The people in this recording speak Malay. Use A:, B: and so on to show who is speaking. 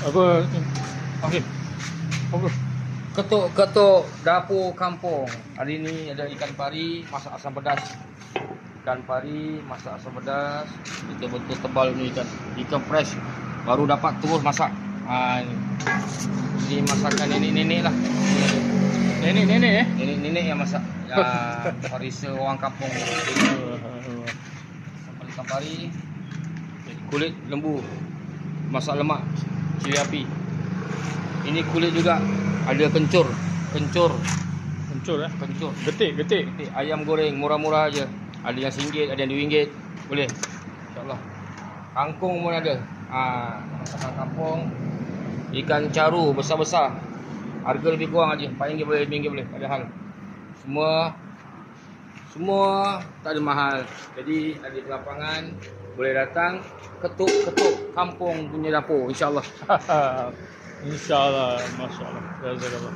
A: Apa? Okey. Apa?
B: Ketuk-ketuk dapur kampung. Hari ni ada ikan pari masak asam pedas. Ikan pari masak asam pedas. Betul-betul tebal ni ikan. Ikan fresh. Baru dapat terus masak. Ini masakan nenek-nenek lah.
A: Nenek-nenek
B: Nenek-nenek yang masak. Ya, parisa orang kampung. Sambal ikan pari. Kulit lembu. Masak lemak. Cili api. Ini kulit juga. Ada kencur.
A: Kencur
B: Kencur.
A: Getik.
B: Ayam goreng murah-murah aja. Ada yang RM1, ada yang RM2. Boleh. InsyaAllah. Kangkung pun ada. Masakan kampung. Ikan caru besar-besar. Harga lebih kurang aja. RM4 boleh, RM5 boleh. Ada hal. Semua tak ada mahal. Jadi ada di lapangan. Boleh datang. Ketuk-ketuk kampung punya dapur. InsyaAllah.
A: InsyaAllah. Masya Allah. Jazakallah.